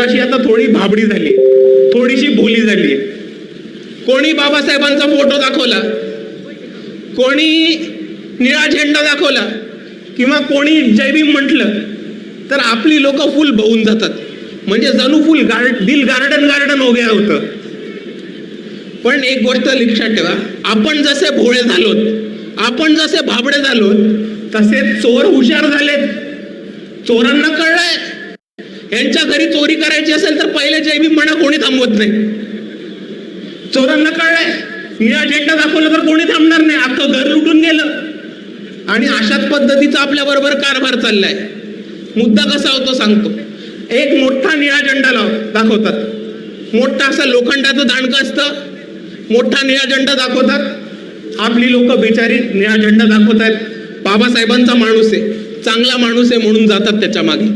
अशी आता थोडी भाबडी झाली, थोडीशी भोली झाली. कोणी बाबासाहेबांचा फोटो दाखवला, कोणी निळा झेंडा दाखवला किंवा कोणी जय भीम म्हटलं तर आपली लोक फुल बहून जातात. म्हणजे जणू फुल दिल गार्डन हो गया होतं. पण एक गोष्ट लक्षात ठेवा, आपण जसे भोळे झालोत, आपण जसे भाबडे झालोत, तसे चोर हुशार झालेत. चोरांना कळलंय यांच्या घरी चोरी करायची असेल तर पहिले जय भीम म्हणा, कोणी थांबवत नाही. चोरांना कळलंय निळा झेंडा दाखवला तर कोणी थांबणार नाही, अख्खं घर लुटून गेलं. आणि अशाच पद्धतीचा आपल्या बरोबर कारभार चाललाय. मुद्दा कसा होतो सांगतो. एक मोठा निळा झेंडा दाखवतात, मोठा असं लोखंडाचं दांडकं असतं, मोठा निळा झेंडा दाखवतात. आपली लोक बिचारी निळा झेंडा दाखवतात, बाबासाहेबांचा माणूस आहे, चांगला माणूस आहे म्हणून जातात त्याच्या मागे.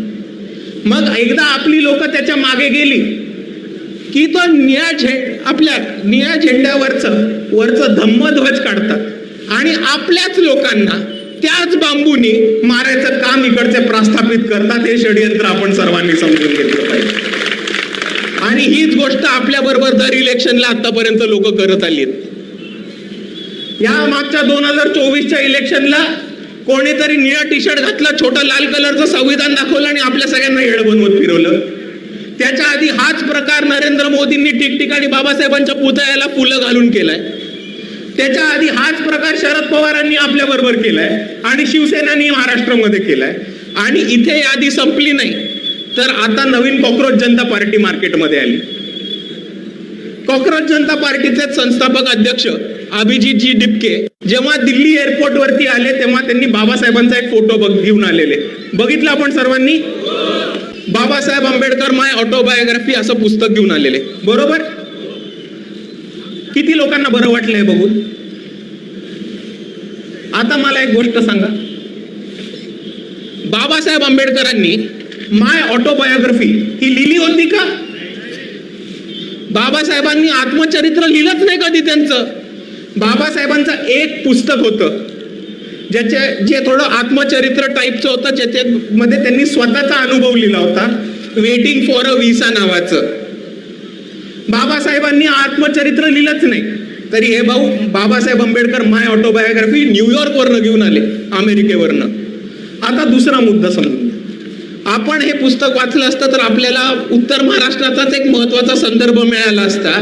मग एकदा आपली लोक त्याच्या मागे गेली की तो आपल्या निळ्या झेंड्यावरचं धम्मध्वज काढतात आणि आपल्याच लोकांना त्याच बांबूनी मारायचं काम इकडचे प्रस्थापित करतात. हे षडयंत्र आपण सर्वांनी समजून घेतलं पाहिजे. आणि हीच गोष्ट आपल्या बरोबर दर इलेक्शनला आतापर्यंत लोक करत आली. या मागच्या 2024च्या इलेक्शनला कोणीतरी निळा टी शर्ट घातला, छोटा लाल कलरचं संविधान दाखवलं आणि आपल्या सगळ्यांना येड बनवत फिरवलं. त्याच्या आधी हाच प्रकार नरेंद्र मोदींनी ठिकठिकाणी बाबासाहेबांच्या पुतळ्याला फुलं घालून केलाय. त्याच्या आधी हाच प्रकार शरद पवारांनी आपल्या बरोबर केलाय आणि शिवसेनानी महाराष्ट्रामध्ये केलाय. आणि इथे यादी संपली नाही तर आता नवीन कॉक्रोच जनता पार्टी मार्केटमध्ये आली. कॉक्रोच जनता पार्टीचे संस्थापक अध्यक्ष अभिजितजी डिपके जेव्हा दिल्ली एअरपोर्ट वरती आले तेव्हा त्यांनी बाबासाहेबांचा एक फोटो घेऊन आलेले. बघितलं आपण सर्वांनी. बाबासाहेब आंबेडकर माय ऑटोबायोग्राफी असं पुस्तक घेऊन आलेले, बरोबर. किती लोकांना बरं वाटलंय बघून. आता मला एक गोष्ट सांगा, बाबासाहेब आंबेडकरांनी माय ऑटोबायोग्राफी ही लिहिली होती का? बाबासाहेबांनी आत्मचरित्र लिहिलंच नाही कधी त्यांचं. बाबासाहेबांचं एक पुस्तक होतं जे थोडं आत्मचरित्र टाईपचं होतं, ज्याच्यामध्ये त्यांनी स्वतःचा अनुभव लिहिला होता, वेटिंग फॉर अ व्हिसा नावाचं. बाबासाहेबांनी आत्मचरित्र लिहिलंच नाही तरी हे भाऊ बाबासाहेब आंबेडकर माय ऑटोबायोग्राफी न्यूयॉर्क वरनं घेऊन आले, अमेरिकेवरनं. आता दुसरा मुद्दा समजून, आपण हे पुस्तक वाचलं असतं तर आपल्याला उत्तर महाराष्ट्राचाच एक महत्वाचा संदर्भ मिळाला असता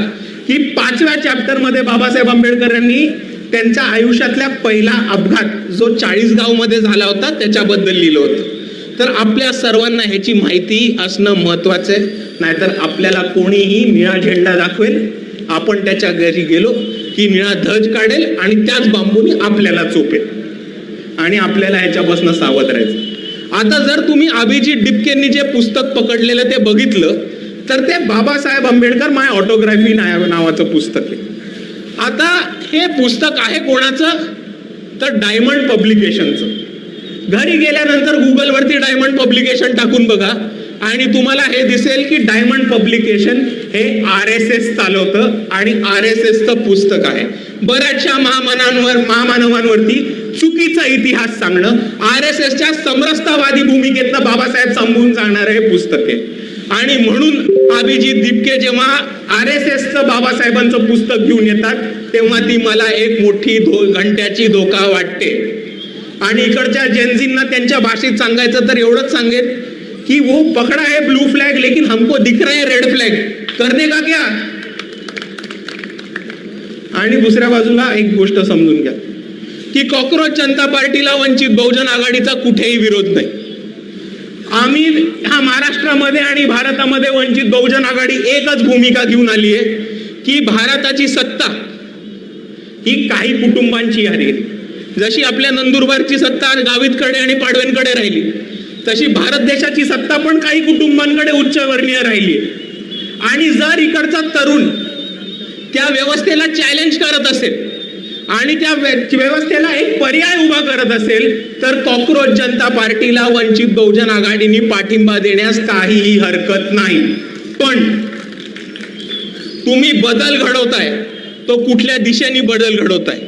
की 5व्या चॅप्टर मध्ये बाबासाहेब आंबेडकरांनी त्यांच्या आयुष्यातल्या पहिला अपघात जो 40गाव मध्ये झाला होता त्याच्याबद्दल लिहिलं होतं. तर आपल्या सर्वांना ह्याची माहिती असणं महत्वाचं आहे. नाहीतर आपल्याला कोणीही निळा झेंडा दाखवेल, आपण त्याच्या घरी गेलो की निळा ध्वज काढेल आणि त्याच बांबूनी आपल्याला चोपेल आणि आपल्याला ह्याच्यापासून सावध राहायचं. आता जर तुम्ही अभिजित डिपकेंनी जे पुस्तक पकडलेलं ते बघितलं तर ते बाबासाहेब आंबेडकर माय ऑटोग्राफी नावाचं पुस्तक आहे. आता हे पुस्तक आहे कोणाचं तर डायमंड पब्लिकेशनचं. घरी गेल्यानंतर गुगलवरती डायमंड पब्लिकेशन टाकून बघा आणि तुम्हाला हे दिसेल की डायमंड पब्लिकेशन हे RSS चालवतं आणि RSSचं पुस्तक आहे. बऱ्याचशा महामानवांवरती चुकीचा इतिहास सांगणं, RSSच्या समरसतावादी भूमिकेतनं बाबासाहेब सांगून सांगणारं हे पुस्तक आहे. आणि म्हणून अभिजित डिपके जेव्हा RSSचं बाबासाहेबांचं पुस्तक घेऊन येतात तेव्हा ती मला एक मोठी घंट्याची धोका वाटते. आणि इकडच्या जेनझींना त्यांच्या भाषेत सांगायचं तर एवढंच सांगेल कि वो पकड़ा है ब्लू फ्लैग लेकिन हमको दिख रहा है रेड फ्लैग, करने का क्या. आणि दुसऱ्या बाजूला एक गोष्ट समजून घ्या की कॉक्रोच जनता पार्टीला वंचित बहुजन आघाडीचा कुठेही विरोध नाही. आम्ही ह्या महाराष्ट्रामध्ये आणि भारतामध्ये वंचित बहुजन आघाडी एकच भूमिका घेऊन आली आहे की भारताची सत्ता ही काही कुटुंबांची आहे. जशी आपल्या नंदुरबारची सत्ता गावितकडे आणि पाडवेंकडे राहिली तशी भारत देशाची सत्ता पण काही कुटुंबांकडे उच्चवर्णीय राहिली. आणि जर इकडचा तरुण त्या व्यवस्थेला चॅलेंज करत असेल आणि त्या व्यवस्थेला एक पर्याय उभा करत असेल तर कॉक्रोच जनता पार्टीला वंचित बहुजन आघाडीने पाठिंबा देण्यास काहीही हरकत नाही. पण तुम्ही बदल घडवताय तो कुठल्या दिशेने बदल घडवताय,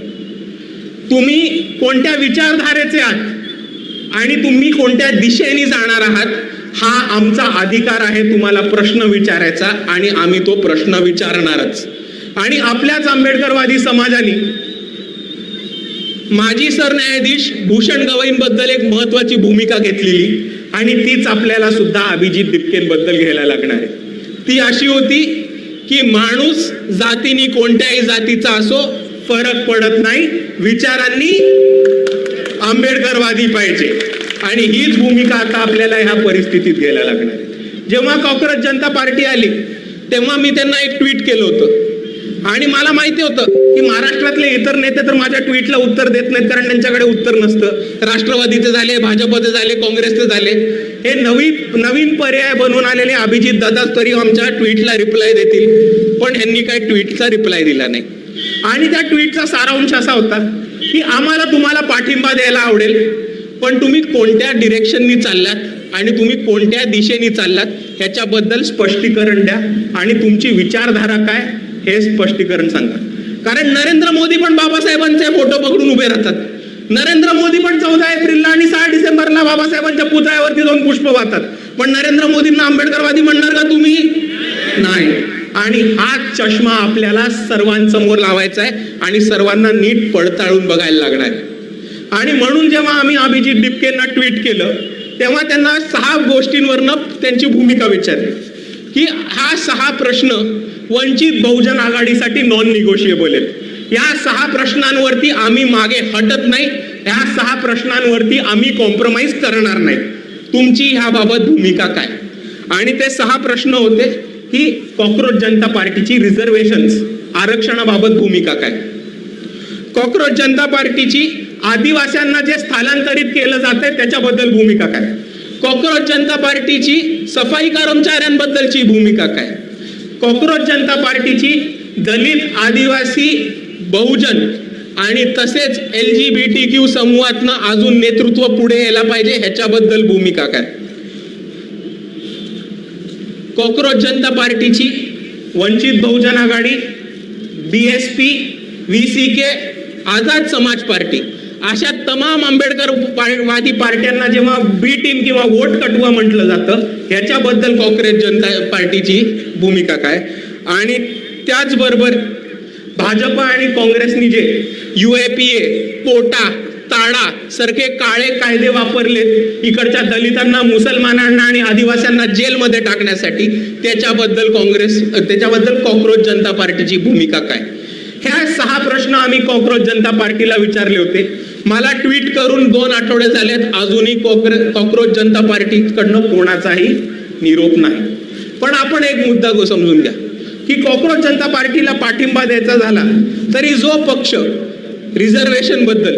तुम्ही कोणत्या विचारधारेचे आहात आणि तुम्ही कोणत्या दिशेने जाणार आहात हा आमचा अधिकार आहे तुम्हाला प्रश्न विचारायचा आणि आम्ही तो प्रश्न विचारणारच. आणि आपल्याच आंबेडकरवादी समाजाने माजी सरन्यायाधीश भूषण गवईंबद्दल एक महत्वाची भूमिका घेतलेली आणि तीच आपल्याला सुद्धा अभिजित दिपकेंबद्दल घ्यायला लागणार आहे. ती अशी होती की माणूस जातीने कोणत्याही जातीचा असो फरक पडत नाही, विचारांनी आंबेडकरवादी पाहिजे. आणि हीच भूमिका आता आपल्याला ह्या परिस्थितीत घ्यायला लागणार आहे. जेव्हा कॉक्रोच जनता पार्टी आली तेव्हा मी त्यांना एक ट्विट केलं होतं आणि मला माहिती होतं की महाराष्ट्रातले इतर नेते तर माझ्या ट्विटला उत्तर देत नाहीत, कारण त्यांच्याकडे उत्तर नसतं. राष्ट्रवादीचे झाले, भाजपचे झाले, काँग्रेसचे झाले, हे नवीन पर्याय बनवून आलेले अभिजित दादा तरी आमच्या ट्विटला रिप्लाय देतील, पण ह्यांनी काही ट्विटचा रिप्लाय दिला नाही. आणि त्या ट्विटचा सारांश असा होता की आम्हाला तुम्हाला पाठिंबा द्यायला आवडेल, पण तुम्ही कोणत्या डिरेक्शननी चाललात आणि तुम्ही कोणत्या दिशेने चाललात ह्याच्याबद्दल स्पष्टीकरण द्या आणि तुमची विचारधारा काय हे स्पष्टीकरण सांगा. कारण नरेंद्र मोदी पण बाबासाहेबांचे फोटो पकडून उभे राहतात. नरेंद्र मोदी पण 14 एप्रिलला आणि 6 डिसेंबरला बाबासाहेबांच्या पुतळ्यावरती जाऊन पुष्प वाहतात, पण नरेंद्र मोदींना आंबेडकरवादी म्हणणार का तुम्ही? नाही. आणि हा चष्मा आपल्याला सर्वांसमोर लावायचा आहे आणि सर्वांना नीट पडताळून बघायला लागणार आहे. आणि म्हणून जेव्हा आम्ही अभिजित दिपकेंना ट्विट केलं तेव्हा त्यांना 6 गोष्टींवरनं त्यांची भूमिका विचारली की हा 6 प्रश्न वंचित बहुजन आघाडीसाठी नॉन निगोशिएबल आहेत. या 6 प्रश्नांवरती आम्ही मागे हटत नाही, या 6 प्रश्नांवरती आम्ही कॉम्प्रोमाइज करणार नाही. तुमची ह्याबाबत भूमिका काय? आणि ते 6 प्रश्न होते की कॉक्रोच जनता पार्टीची रिझर्वेशन्स आरक्षणाबाबत भूमिका काय, कॉक्रोच जनता पार्टीची आदिवासींना जे स्थलांतरित केलं जातंय त्याच्याबद्दल भूमिका काय, कॉक्रोच जनता पार्टीची सफाई कर्मचाऱ्यांबद्दलची भूमिका काय, कॉक्रोच जनता पार्टीची दलित, आदिवासी, बहुजन आणि तसेच LGBTQ समूहातनं अजून नेतृत्व पुढे यायला पाहिजे ह्याच्याबद्दल भूमिका काय, कॉक्रोच जनता पार्टीची वंचित बहुजन आघाडी, BSP, VCK, आझाद समाज पार्टी अशा तमाम आंबेडकरवादी पार्ट्यांना जेव्हा बी टीम किंवा वोट कटवा म्हटलं जातं ह्याच्याबद्दल कॉक्रोच जनता पार्टीची भूमिका काय. आणि त्याचबरोबर भाजप आणि काँग्रेसनी जे UAPA, पोटा, ताडा सारखे काळे कायदे वापरलेत इकडच्या दलितांना, मुसलमानांना आणि आदिवासींना जेलमध्ये टाकण्यासाठी, त्याच्याबद्दल कॉक्रोच जनता पार्टीची भूमिका काय. ह्या 6 प्रश्न आम्ही कॉक्रोच जनता पार्टीला विचारले होते. मला ट्विट करून 2 आठवडे झालेत, अजूनही कॉक्रोच जनता पार्टीकडनं कोणाचाही निरोप नाही. पण आपण एक मुद्दा समजून घ्या की कॉक्रोच जनता पार्टीला पाठिंबा द्यायचा झाला तरी जो पक्ष रिझर्वेशन बद्दल,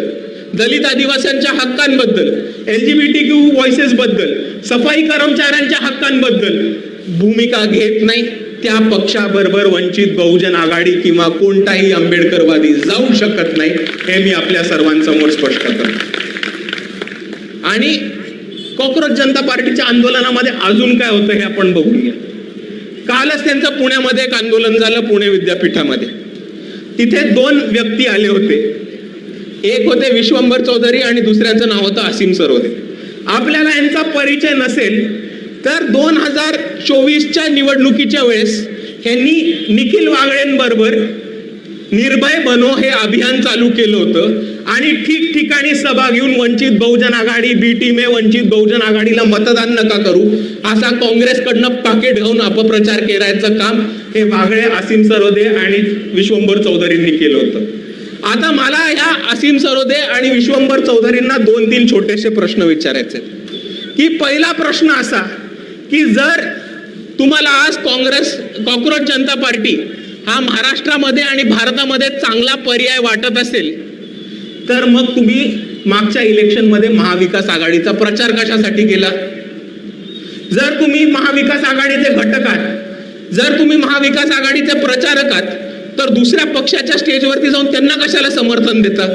दलित आदिवासींच्या हक्कांबद्दल, LGBTQ व्हॉइसेस बद्दल, सफाई कर्मचाऱ्यांच्या हक्कांबद्दल भूमिका घेत नाही त्या पक्षाबरोबर वंचित बहुजन आघाडी किंवा कोणताही आंबेडकरवादी जाऊ शकत नाही, हे मी आपल्या सर्वांसमोर स्पष्ट करतो. आणि कॉक्रोच जनता पार्टीच्या आंदोलनामध्ये अजून काय होतं हे आपण बघून घ्या. कालच त्यांचं पुण्यामध्ये एक आंदोलन झालं, पुणे विद्यापीठामध्ये. तिथे 2 व्यक्ती आले होते. एक होते विश्वंभर चौधरी आणि दुसऱ्यांचं नाव होतं असीम सरोदे. आपल्याला यांचा परिचय नसेल तर 2024च्या निवडणुकीच्या वेळेस ह्यांनी निखिल वागळेंबरोबर निर्भय बनो हे अभियान चालू केलं होतं आणि ठिकठिकाणी सभा घेऊन वंचित बहुजन आघाडी, बी टीमे वंचित बहुजन आघाडीला मतदान नका करू असा काँग्रेसकडनं पाकिट घेऊन अपप्रचार करायचं काम हे वागळे, असीम सरोदे आणि विश्वंभर चौधरींनी केलं होतं. आता मला ह्या असीम सरोदे आणि विश्वंभर चौधरींना 2-3 छोटेसे प्रश्न विचारायचे की पहिला प्रश्न असा की जर तुम्हाला आज कॉक्रोच जनता पार्टी हा महाराष्ट्रामध्ये आणि भारतामध्ये चांगला पर्याय वाटत असेल तर मग तुम्ही मागच्या इलेक्शनमध्ये महाविकास आघाडीचा प्रचार कशासाठी केला? जर तुम्ही महाविकास आघाडीचे घटक आहात, जर तुम्ही महाविकास आघाडीचे प्रचारक आहात तर दुसऱ्या पक्षाच्या स्टेजवरती जाऊन त्यांना कशाला समर्थन देता?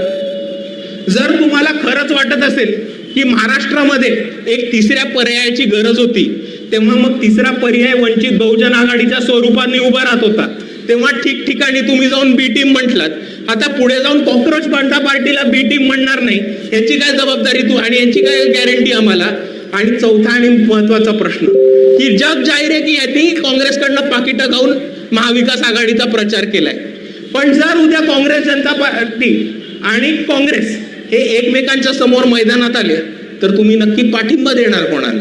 जर तुम्हाला खरंच वाटत असेल की महाराष्ट्रामध्ये एक तिसऱ्या पर्यायाची गरज होती तेव्हा मग तिसरा पर्याय वंचित बहुजन आघाडीच्या स्वरूपाने उभा राहत होता, तेव्हा ठिकठिकाणी तुम्ही जाऊन बी टीम म्हटलात. आता पुढे जाऊन कॉक्रोच जनता पार्टीला बी टीम म्हणणार नाही याची काय जबाबदारी तू आणि यांची काय गॅरंटी आम्हाला? आणि चौथा आणि महत्वाचा प्रश्न की जग जाहीर आहे की यांनी काँग्रेसकडनं पाकिटं खाऊन महाविकास आघाडीचा प्रचार केलाय. पण जर उद्या काँग्रेस जनता पार्टी आणि काँग्रेस हे एकमेकांच्या समोर मैदानात आले तर तुम्ही नक्की पाठिंबा देणार कोणाला?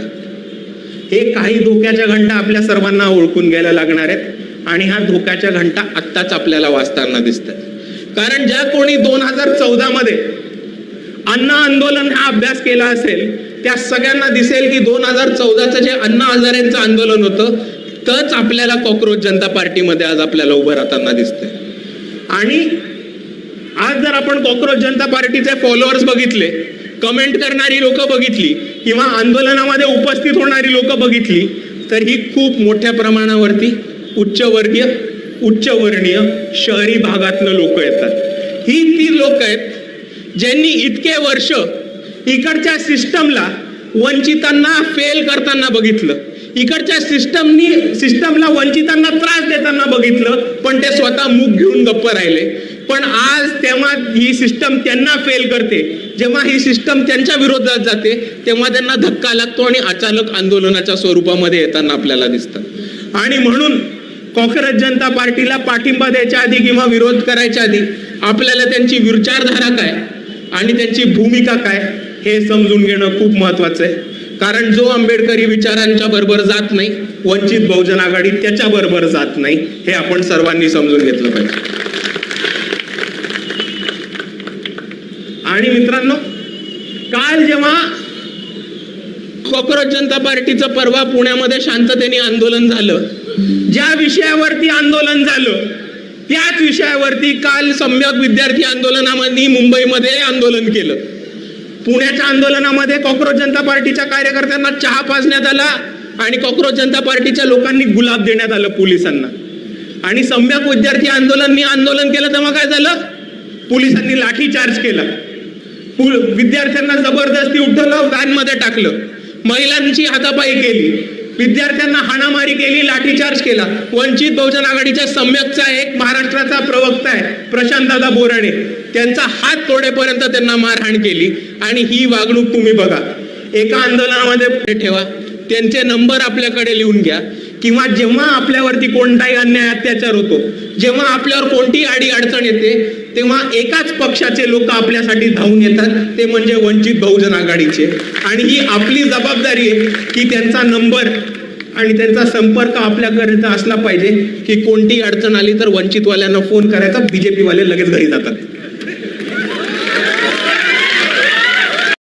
हे काही धोक्याच्या घंटा आपल्या सर्वांना ओळखून घ्यायला लागणार आहेत आणि ह्या धोक्याच्या घंटा आत्ताच आपल्याला वाजताना दिसतात. कारण ज्या कोणी 2014 मध्ये अण्णा आंदोलन हा अभ्यास केला असेल त्या सगळ्यांना दिसेल की 2014चं जे अण्णा हजारेंचं आंदोलन होतं तच आपल्याला कॉक्रोच जनता पार्टीमध्ये आज आपल्याला उभं राहताना दिसतंय. आणि आज जर आपण कॉक्रोच जनता पार्टीचे फॉलोअर्स बघितले, कमेंट करणारी लोक बघितली किंवा आंदोलनामध्ये उपस्थित होणारी लोक बघितली तर ही खूप मोठ्या प्रमाणावरती उच्चवर्णीय शहरी भागातनं लोक येतात. ही ती लोक आहेत ज्यांनी इतके वर्ष इकडच्या सिस्टमला वंचितांना फेल करताना बघितलं, इकडच्या सिस्टमला वंचितांना त्रास देताना बघितलं, पण ते स्वतः मुख घेऊन गप्प राहिले. पण आज तेव्हा ही सिस्टम त्यांना फेल करते, जेव्हा ही सिस्टम त्यांच्या विरोधात जाते तेव्हा त्यांना धक्का लागतो आणि अचानक आंदोलनाच्या स्वरूपामध्ये येताना आपल्याला दिसतं. आणि म्हणून कॉक्रोच जनता पार्टीला पाठिंबा द्यायच्या आधी किंवा विरोध करायच्या आधी आपल्याला त्यांची विचारधारा काय आणि त्यांची भूमिका काय हे समजून घेणं खूप महत्वाचं आहे. कारण जो आंबेडकरी विचारांच्या बरोबर जात नाही, वंचित बहुजन आघाडी त्याच्या बरोबर जात नाही, हे आपण सर्वांनी समजून घेतलं पाहिजे. आणि मित्रांनो, काल जेव्हा कॉक्रोच जनता पार्टीचं परवा पुण्यामध्ये शांततेने आंदोलन झालं, ज्या विषयावरती आंदोलन झालं त्याच विषयावरती काल सम्यक विद्यार्थी आंदोलनामध्ये मुंबईमध्ये आंदोलन केलं. पुण्याच्या आंदोलनामध्ये कॉक्रोच जनता पार्टीच्या कार्यकर्त्यांना चहा पाजण्यात आला आणि कॉक्रोच जनता पार्टीच्या लोकांनी गुलाब देण्यात आलं पोलिसांना. आणि सम्यक विद्यार्थी आंदोलन केलं तेव्हा काय झालं? पोलिसांनी लाठीचार्ज केला, विद्यार्थ्यांना जबरदस्ती उठवलं, व्हॅनमध्ये टाकलं, महिलांची हातापाई केली, विद्यार्थ्यांना हाणामारी केली, लाठीचार्ज केला. वंचित बहुजन आघाडीच्या सम्यकचा एक महाराष्ट्राचा प्रवक्ता आहे प्रशांतदादा बोराडे, त्यांचा हात तोडेपर्यंत त्यांना मारहाण केली. आणि ही वागणूक तुम्ही बघा, एका आंदोलनामध्ये ठेवा, त्यांचे नंबर आपल्याकडे लिहून घ्या, किंवा जेव्हा आपल्यावरती कोणताही अन्याय अत्याचार होतो, जेव्हा आपल्यावर कोणतीही आडी अडचण येते तेव्हा एकाच पक्षाचे लोक आपल्यासाठी धावून येतात, ते म्हणजे वंचित बहुजन आघाडीचे. आणि ही आपली जबाबदारी आहे की त्यांचा नंबर आणि त्यांचा संपर्क आपल्याकडे असला पाहिजे की कोणतीही अडचण आली तर वंचितवाल्यांना फोन करायचा, बीजेपी वाले लगेच घरी जातात.